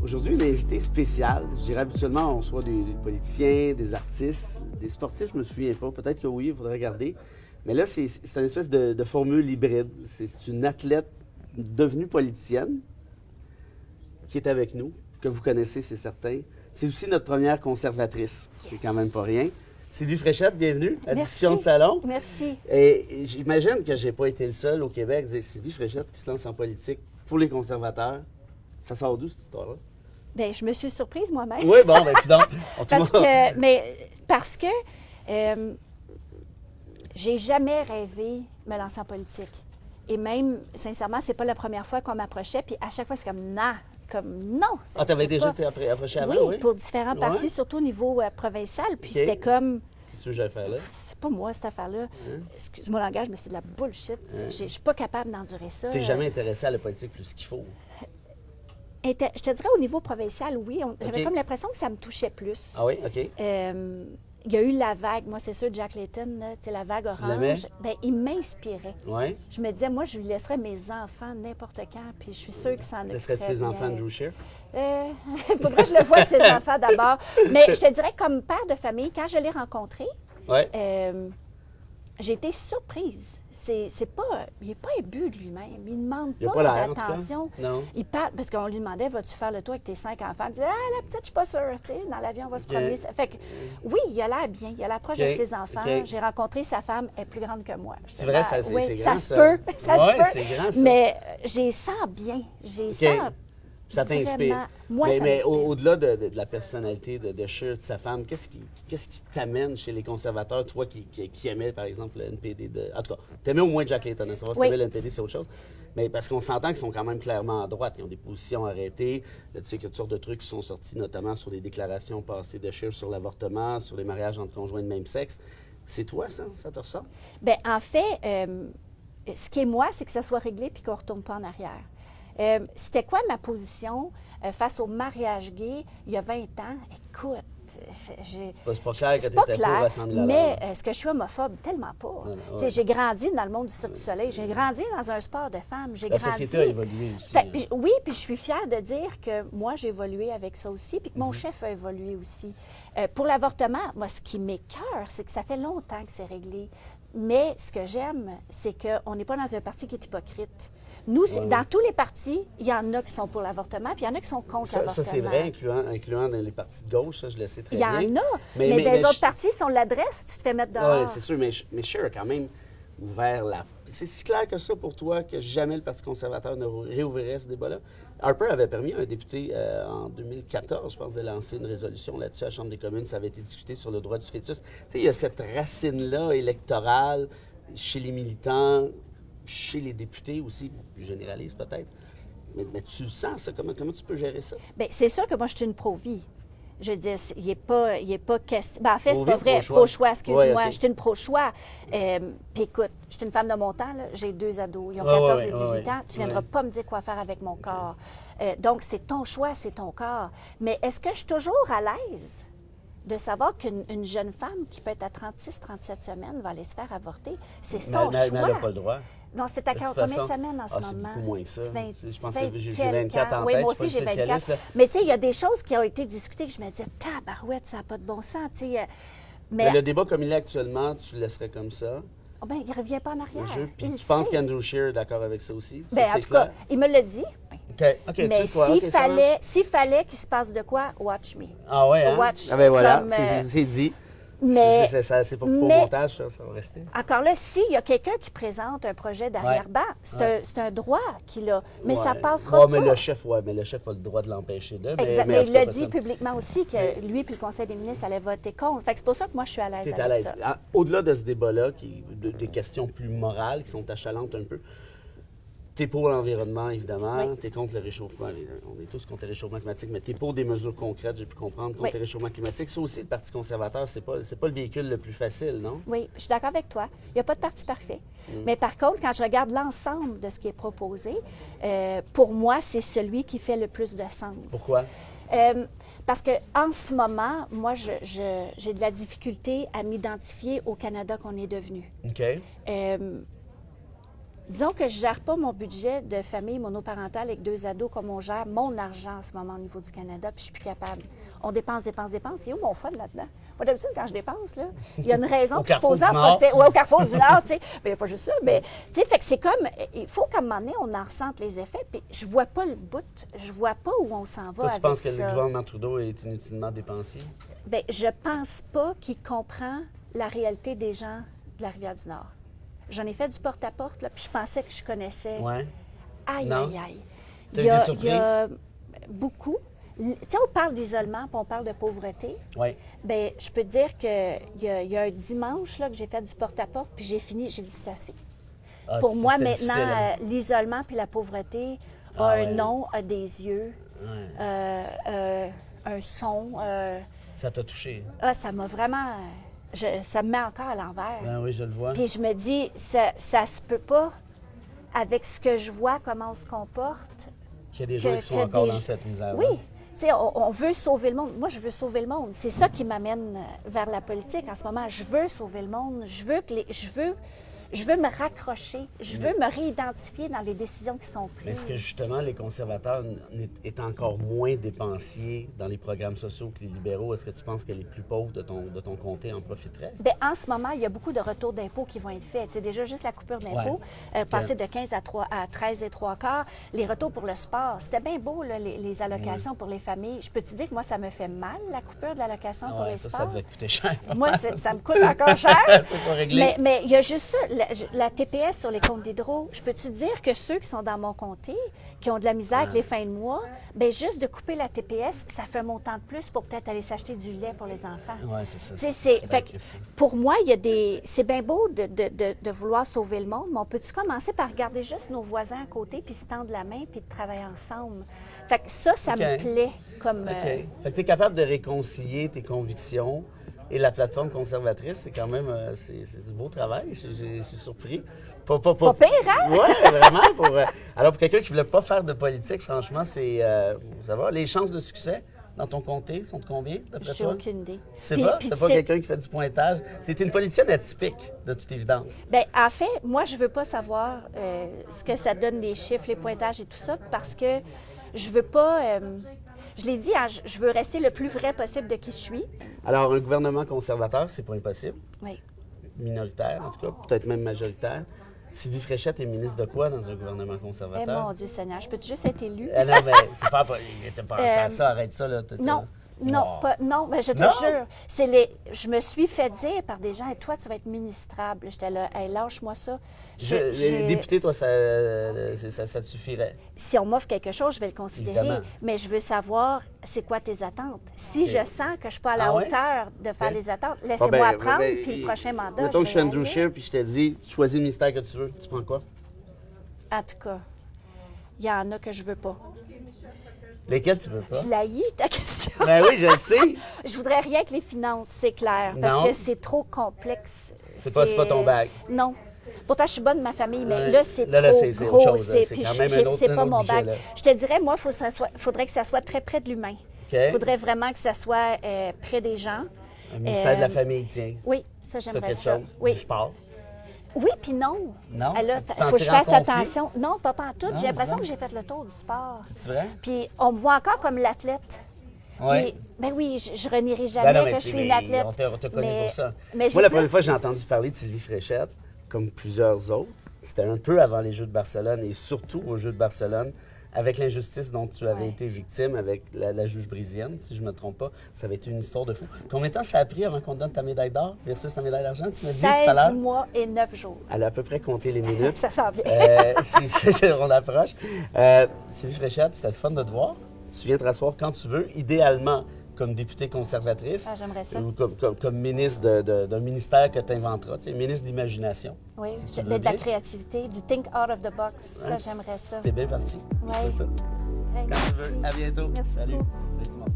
Aujourd'hui, une invitée spéciale. Je dirais habituellement, on reçoit des politiciens, des artistes, des sportifs, je me souviens pas. Peut-être que oui, il faudrait regarder. Mais là, c'est une espèce de formule hybride. C'est une athlète devenue politicienne qui est avec nous, que vous connaissez, c'est certain. C'est aussi notre première conservatrice, ce qui est quand même pas rien. Sylvie Fréchette, bienvenue à Discussion de salon. Merci. Et j'imagine que j'ai pas été le seul au Québec à dire Sylvie Fréchette qui se lance en politique pour les conservateurs. Ça sort d'où, cette histoire-là? Bien, je me suis surprise moi-même. Oui, bon, bien, puis donc, parce que j'ai jamais rêvé me lancer en politique. Et même, sincèrement, c'est pas la première fois qu'on m'approchait, puis à chaque fois, c'est comme non. Ah, t'avais déjà été approché avant, oui? Pour différents partis, surtout au niveau provincial. Puis c'était comme... Qu'est-ce que j'ai fait là? C'est pas moi, cette affaire-là. Excuse-moi le langage, mais c'est de la bullshit. Je suis pas capable d'endurer ça. Tu t'es jamais intéressé à la politique plus qu'il faut? Je te dirais au niveau provincial, oui. J'avais comme l'impression que ça me touchait plus. Ah oui? OK. Il y a eu la vague. Moi, c'est sûr, Jack Layton, la vague orange. Bien, il m'inspirait. Oui. Je me disais, moi, je lui laisserais mes enfants n'importe quand, puis je suis sûre que ça en occuperait. Laisserais-tu ses enfants Andrew Scheer? Il faudrait que je le voie de ses enfants d'abord. Mais je te dirais, comme père de famille, quand je l'ai rencontré, j'ai été surprise. C'est pas, il n'est pas imbu de lui-même. Il ne demande pas d'attention. Non. Il parle, parce qu'on lui demandait, vas-tu faire le tour avec tes 5 enfants? Il disait, la petite, je suis pas sûre. Tu sais, dans l'avion, on va se promener. Fait que, oui, il a l'air bien. Il a l'approche de ses enfants. J'ai rencontré sa femme, elle est plus grande que moi. C'est vrai, c'est grand, ça se peut. Ça se peut. C'est grand, ça. Mais j'ai sens bien. J'ai sens. Ça t'inspire. Moi, ça mais m'inspire. au-delà de la personnalité de Scheer, de sa femme, qu'est-ce qui t'amène chez les conservateurs, toi qui aimais, par exemple, le NPD de... En tout cas, t'aimais au moins Jack Layton. Ça va, si t'aimais le NPD, c'est autre chose. Mais parce qu'on s'entend qu'ils sont quand même clairement à droite. Ils ont des positions arrêtées. Tu sais qu'il y a toutes sortes de trucs qui sont sortis, notamment sur les déclarations passées de Scheer sur l'avortement, sur les mariages entre conjoints de même sexe. C'est toi, ça? Ça te ressort? Bien, en fait, ce qui est moi, c'est que ça soit réglé puis qu'on ne retourne pas en arrière. C'était quoi ma position face au mariage gay il y a 20 ans? Écoute, c'est pas clair que tu étais pour Assemblée la mais est-ce que je suis homophobe? Tellement pas. Ouais. J'ai grandi dans le monde du Cirque du Soleil. J'ai grandi dans un sport de femmes. La société a évolué aussi. Oui, puis je suis fière de dire que moi, j'ai évolué avec ça aussi, puis que mon chef a évolué aussi. Pour l'avortement, moi, ce qui m'écoeure, c'est que ça fait longtemps que c'est réglé. Mais ce que j'aime, c'est qu'on n'est pas dans un parti qui est hypocrite. Nous, dans tous les partis, il y en a qui sont pour l'avortement, puis il y en a qui sont contre l'avortement. Ça, c'est vrai, incluant dans les partis de gauche, ça, je le sais très bien. Il y en a, mais des autres partis, si on l'adresse, tu te fais mettre dehors. Oui, c'est sûr, mais Scheer a quand même ouvert la... C'est si clair que ça pour toi que jamais le Parti conservateur ne réouvrirait ce débat-là? Harper avait permis à un député en 2014, je pense, de lancer une résolution là-dessus à la Chambre des communes. Ça avait été discuté sur le droit du fœtus. Tu sais, il y a cette racine-là électorale chez les militants, chez les députés aussi, plus généraliste peut-être. Mais tu le sens, ça? Comment tu peux gérer ça? Bien, c'est sûr que moi, je suis une pro-vie. Je veux dire, il n'est pas question... Ben, en fait, c'est pas vrai. Pro-choix. Pro-choix, excuse-moi. Ouais, okay. Je suis une pro-choix. Puis écoute, je suis une femme de mon temps. J'ai 2 ados. Ils ont 14 et 18 ans. Tu ne viendras pas me dire quoi faire avec mon corps. Donc, c'est ton choix, c'est ton corps. Mais est-ce que je suis toujours à l'aise de savoir qu'une jeune femme qui peut être à 36, 37 semaines va aller se faire avorter? C'est son choix. Mais elle n'a pas le droit. Non, c'est à combien de semaines en ce moment? C'est beaucoup moins que ça. 20, je pense que j'ai 24 en tête. Oui, moi aussi, j'ai 24. Mais tu sais, il y a des choses qui ont été discutées que je me disais, tabarouette, ça n'a pas de bon sens. Mais le débat comme il est actuellement, tu le laisserais comme ça? Oh ben, il ne revient pas en arrière. Puis tu penses qu'Andrew Scheer est d'accord avec ça aussi? Bien, en tout cas, il me l'a dit. OK, mais s'il fallait qu'il se passe de quoi, watch me. Ah ouais, hein? Watch, ah ben voilà, c'est dit. Mais, c'est pas pour montage, ça va rester. Encore là, s'il y a quelqu'un qui présente un projet d'arrière-ban, c'est un droit qu'il a. Mais ça passera pas. Mais le chef a le droit de l'empêcher de. Mais il l'a dit publiquement aussi que lui et le Conseil des ministres allaient voter contre. Fait que c'est pour ça que moi, je suis à l'aise avec ça. Au-delà de ce débat-là, des questions plus morales qui sont achalantes un peu, t'es pour l'environnement, évidemment. T'es contre le réchauffement. On est tous contre le réchauffement climatique, mais t'es pour des mesures concrètes, j'ai pu comprendre, contre le réchauffement climatique. Ça aussi, le Parti conservateur, c'est pas le véhicule le plus facile, non? Oui, je suis d'accord avec toi. Il n'y a pas de parti parfait. Mais par contre, quand je regarde l'ensemble de ce qui est proposé, pour moi, c'est celui qui fait le plus de sens. Pourquoi? Parce qu'en ce moment, moi, j'ai de la difficulté à m'identifier au Canada qu'on est devenu. OK. Disons que je ne gère pas mon budget de famille monoparentale avec 2 ados comme on gère mon argent en ce moment au niveau du Canada, puis je suis plus capable. On dépense. Il y a où mon fun là-dedans? Moi, d'habitude, quand je dépense, là, il y a une raison, puis je suis posée en profiter. Oui, au Carrefour du Nord, tu sais. Mais il n'y a pas juste ça. Mais, tu sais, fait que c'est comme, il faut qu'à un moment donné, on en ressente les effets, puis je vois pas le bout, je vois pas où on s'en va Toi, avec tu penses que ça. le gouvernement Trudeau est inutilement dépensier? Bien, je pense pas qu'il comprend la réalité des gens de la Rivière-du-Nord. J'en ai fait du porte-à-porte, là, puis je pensais que je connaissais. Ouais. Aïe, Non? aïe, aïe. T'as eu des surprises? Il y a beaucoup. Tu sais, on parle d'isolement, puis on parle de pauvreté. Oui. Bien, je peux te dire qu'il y a un dimanche là, que j'ai fait du porte-à-porte, puis j'ai fini, j'ai dit c'est assez. Ah, Pour moi, c'était maintenant, difficile, hein? l'isolement puis la pauvreté a Ah, un ouais. nom, a des yeux, Ouais. un son. Ça t'a touché? Ça m'a vraiment... ça me met encore à l'envers. Ben oui, je le vois. Puis je me dis, ça se peut pas, avec ce que je vois, comment on se comporte. Qu'il y a des gens qui sont encore dans cette misère. Oui. Tu sais, on veut sauver le monde. Moi, je veux sauver le monde. C'est ça qui m'amène vers la politique en ce moment. Je veux sauver le monde. Je veux me raccrocher. Je veux me réidentifier dans les décisions qui sont Mais prises. est-ce que justement les conservateurs est encore moins dépensiers dans les programmes sociaux que les libéraux? Est-ce que tu penses que les plus pauvres de ton comté en profiteraient? Bien, en ce moment, il y a beaucoup de retours d'impôts qui vont être faits. C'est déjà juste la coupure d'impôts, passer de 15 à 13 et 3/4. Les retours pour le sport, c'était bien beau, là, les allocations pour les familles. Je peux te dire que moi, ça me fait mal, la coupure de l'allocation pour les ça sports. devait coûter cher. Moi, ça me coûte encore cher. C'est pas réglé. Mais il y a juste ça, la TPS sur les comptes d'hydro. Je peux te dire que ceux qui sont dans mon comté, qui ont de la misère avec les fins de mois, bien, juste de couper la TPS, ça fait un montant de plus pour peut-être aller s'acheter du lait pour les enfants. Oui, c'est ça. Tu sais, fait que pour moi, il y a des. C'est bien beau de vouloir sauver le monde, mais on peut-tu commencer par regarder juste nos voisins à côté, puis se tendre la main, puis de travailler ensemble? Fait que ça me plaît comme. OK. Fait que tu es capable de réconcilier tes convictions et la plateforme conservatrice. C'est quand même c'est du beau travail. Je suis surpris. Pas pire, hein? Oui, vraiment. Alors, pour quelqu'un qui ne voulait pas faire de politique, franchement, ça va. Les chances de succès dans ton comté sont de combien, d'après J'ai toi? aucune idée. Tu sais pas? Tu n'es pas quelqu'un qui fait du pointage. Tu es une politicienne atypique, de toute évidence. Bien, en fait, moi, je veux pas savoir ce que ça donne, les chiffres, les pointages et tout ça, parce que je veux pas... je l'ai dit, hein, je veux rester le plus vrai possible de qui je suis. Alors, un gouvernement conservateur, c'est pas impossible. Oui. Minoritaire, en tout cas, peut-être même majoritaire. Sylvie Fréchette est ministre de quoi dans un gouvernement Eh conservateur? mon Dieu Seigneur, je peux juste être élue? Non, mais c'est pas... T'as pensé à ça, arrête ça, là. Non, mais je te jure, je me suis fait dire par des gens, et toi, tu vas être ministrable. J'étais là, hey, lâche-moi ça. Les députés, toi, ça te suffirait? Si on m'offre quelque chose, je vais le considérer. Évidemment. Mais je veux savoir, c'est quoi tes attentes? Si je sens que je ne suis pas à la hauteur de faire les attentes, laissez-moi apprendre, puis le prochain mandat, mettons que je suis vais Andrew aller. Scheer, puis je te dis, tu choisis le ministère que tu veux. Tu prends quoi? En tout cas, il y en a que je veux pas. Lesquels tu veux pas? Je l'haïs, ta question. Ben oui, je le sais. Je voudrais rien que les finances, c'est clair, parce Non. que c'est trop complexe. C'est pas ton bag. Non. Pourtant, je suis bonne de ma famille, mais Ouais. là, c'est Là, trop c'est gros. autre chose, là. C'est puis quand même un autre- c'est un pas autre mon budget, bac. là. Je te dirais, moi, il faudrait que ça soit très près de l'humain. OK. Il faudrait vraiment que ça soit près des gens. Un ministère de la famille, tiens. Oui, ça, Ça, j'aimerais quelque ça. chose. Oui. Du sport. Oui, puis non. Non? Là, Tu te il faut que je sentirais en fasse conflit? attention. Non, pas pantoute. Non, J'ai l'impression ça. que j'ai fait le tour du sport. C'est vrai? Puis on me voit encore comme l'athlète. Oui. Puis, ben oui, je renierai jamais Ben non, mais que tu je sais, suis une mais athlète. On te connaît pour ça. Mais Moi, la j'ai première plus- fois que j'ai entendu parler de Sylvie Fréchette, comme plusieurs autres, c'était un peu avant les Jeux de Barcelone et surtout aux Jeux de Barcelone, avec l'injustice dont tu avais été victime avec la juge brésilienne, si je ne me trompe pas. Ça avait été une histoire de fou. Combien de temps ça a pris avant qu'on te donne ta médaille d'or versus ta médaille d'argent? Tu m'as dit tout à 16 l'heure. mois et 9 jours. Elle a à peu près compté les minutes. Ça s'en vient. On approche. Sylvie Fréchette, c'était le fun de te voir. Tu viens te rasseoir quand tu veux, idéalement comme députée conservatrice. Ah, j'aimerais ça. Ou comme ministre d'un ministère que tu inventeras, tu sais, ministre d'imagination. Oui, Si tu de veux la bien. créativité, du think out of the box. Ça, Hein, j'aimerais ça. T'es bien parti. Oui. Je fais ça. Hey, Quand tu veux. À bientôt. Merci Salut. beaucoup. Salut tout le monde.